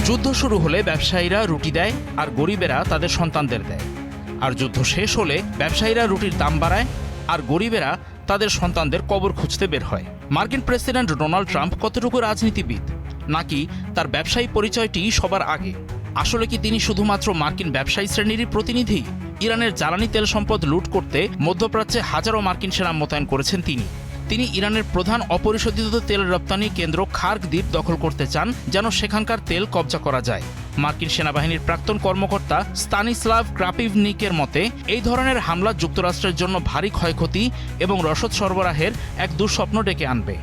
যুদ্ধ শুরু হলে ব্যবসায়ীরা রুটি দেয় আর গরিবেরা তাদের সন্তানদের দেয়, আর যুদ্ধ শেষ হলে ব্যবসায়ীরা রুটির দাম বাড়ায় আর গরিবেরা তাদের সন্তানদের কবর খুঁজতে বের হয়। মার্কিন প্রেসিডেন্ট ডোনাল্ড ট্রাম্প কতটুকু রাজনীতিবিদ, নাকি তার ব্যবসায়ী পরিচয়টি সবার আগে? আসলে কি তিনি শুধুমাত্র মার্কিন ব্যবসায়ী শ্রেণীরই প্রতিনিধি? ইরানের জ্বালানি তেল সম্পদ লুট করতে মধ্যপ্রাচ্যে হাজারো মার্কিন সেনা মোতায়েন করেছেন তিনি ইরানের প্রধান অপরিশোধিত তেল রপ্তানি কেন্দ্র খার্ক দ্বীপ দখল করতে চান, যেন সেখানকার তেল কবজা করা যায়। মার্কিন সেনাবাহিনীর প্রাক্তন কর্মকর্তা স্তানিস্লাভ ক্রাপিভনিকের মতে, এই ধরনের হামলা যুক্তরাষ্ট্রের জন্য ভারী ক্ষয়ক্ষতি এবং রসদ সরবরাহের এক দুঃস্বপ্ন ডেকে আনবে।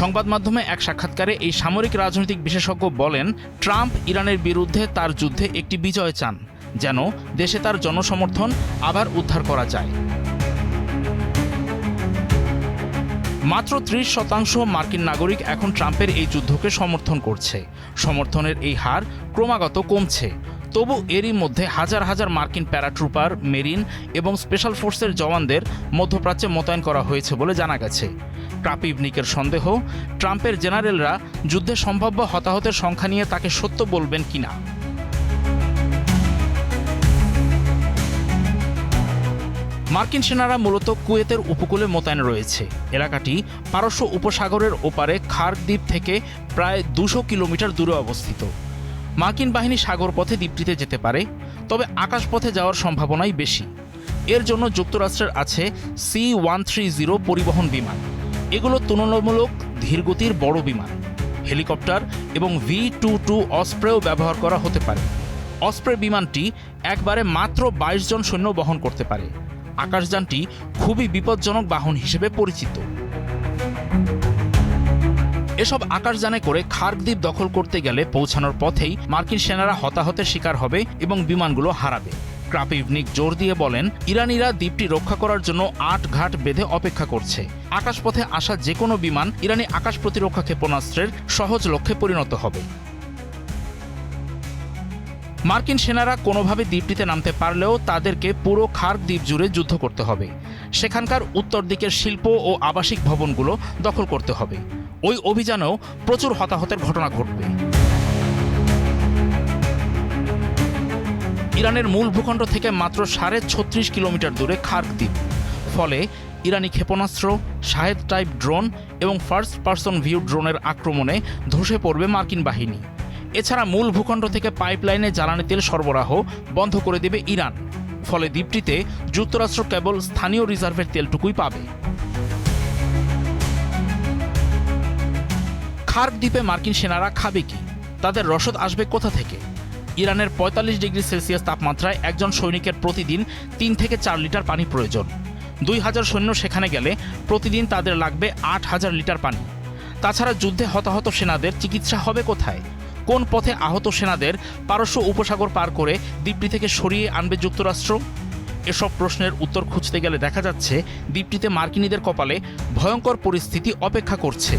সংবাদ মাধ্যমে এক সাক্ষাৎকারে এই সামরিক রাজনৈতিক বিশেষজ্ঞ বলেন, ট্রাম্প ইরানের বিরুদ্ধে তার যুদ্ধে একটি বিজয় চান, যেন দেশে তার জনসমর্থন আবার উদ্ধার করা যায়। মাত্র 30% মার্কিন নাগরিক এখন ট্রাম্পের এই যুদ্ধকে সমর্থন করছে। সমর্থনের এই হার ক্রমাগত কমছে। তবু এরই মধ্যে হাজার হাজার মার্কিন প্যারাট্রুপার, মেরিন এবং স্পেশাল ফোর্সের জওয়ানদের মধ্যপ্রাচ্যে মোতায়েন করা হয়েছে বলে জানা গেছে। ক্রাপিভনিকের সন্দেহ, ট্রাম্পের জেনারেলরা যুদ্ধে সম্ভাব্য হতাহতের সংখ্যা নিয়ে তাকে সত্য বলবেন কিনা। মার্কিন সেনারা মূলত কুয়েতের উপকূলে মোতায়েন রয়েছে। এলাকাটি পারস্য উপসাগরের ওপারে খার্ক দ্বীপ থেকে প্রায় 200 কিলোমিটার দূরে অবস্থিত। মার্কিন বাহিনী সাগরপথে দ্বীপটিতে যেতে পারে, তবে আকাশপথে যাওয়ার সম্ভাবনাই বেশি। এর জন্য যুক্তরাষ্ট্রের আছে C-130 পরিবহন বিমান। এগুলো তুলনামূলক ধীরগতির বড় বিমান। হেলিকপ্টার এবং V-22 অস্প্রেও ব্যবহার করা হতে পারে। অস্প্রে বিমানটি একবারে মাত্র 22 জন সৈন্য বহন করতে পারে। আকাশযানটি খুবই বিপজ্জনক বাহন হিসেবে পরিচিত। এসব আকাশযানে করে খার্ক দ্বীপ দখল করতে গেলে পৌঁছানোর পথেই মার্কিন সেনারা হতাহতের শিকার হবে এবং বিমানগুলো হারাবে। ক্রাপিভনিক জোর দিয়ে বলেন, ইরানিরা দ্বীপটি রক্ষা করার জন্য 8 ঘাট বেঁধে অপেক্ষা করছে। আকাশপথে আসা যে কোনো বিমান ইরানি আকাশ প্রতিরক্ষা ক্ষেপণাস্ত্রের সহজ লক্ষ্যে পরিণত হবে। মার্কিন সেনারা কোনোভাবে দ্বীপটিতে নামতে পারলেও তাদেরকে পুরো খার্ক দ্বীপ জুড়ে যুদ্ধ করতে হবে। সেখানকার উত্তর দিকের শিল্প ও আবাসিক ভবনগুলো দখল করতে হবে। ওই অভিযানেও প্রচুর হতাহতের ঘটনা ঘটবে। ইরানের মূল ভূখণ্ড থেকে মাত্র 36.5 কিলোমিটার দূরে খার্ক দ্বীপ। ফলে ইরানি ক্ষেপণাস্ত্র, শাহেদ টাইপ ড্রোন এবং ফার্স্ট পারসন ভিউ ড্রোনের আক্রমণে ধসে পড়বে মার্কিন বাহিনী। এছাড়া মূল ভূখণ্ড থেকে পাইপলাইনে জ্বালানি তেল সরবরাহ বন্ধ করে দেবে ইরান। ফলে দ্বীপটিতে যুক্তরাষ্ট্র কেবল স্থানীয় রিজার্ভের তেলটুকুই পাবে। খার্ক দ্বীপে মার্কিন সেনারা খাবে কি? তাদের রসদ আসবে কোথা থেকে? ইরানের 45 ডিগ্রি সেলসিয়াস তাপমাত্রায় একজন সৈনিকের প্রতিদিন 3 থেকে 4 লিটার পানি প্রয়োজন। 2000 সৈন্য সেখানে গেলে প্রতিদিন তাদের লাগবে 8000 লিটার পানি। তাছাড়া যুদ্ধে হতাহত সেনাদের চিকিৎসা হবে কোথায়? কোন পথে আহত সেনাদের পারস্য উপসাগর পার করে দ্বীপটি থেকে সরিয়ে আনবে যুক্তরাষ্ট্র? এসব প্রশ্নের উত্তর খুঁজতে গেলে দেখা যাচ্ছে দ্বীপটিতে মার্কিনীদের কপালে ভয়ঙ্কর পরিস্থিতি অপেক্ষা করছে।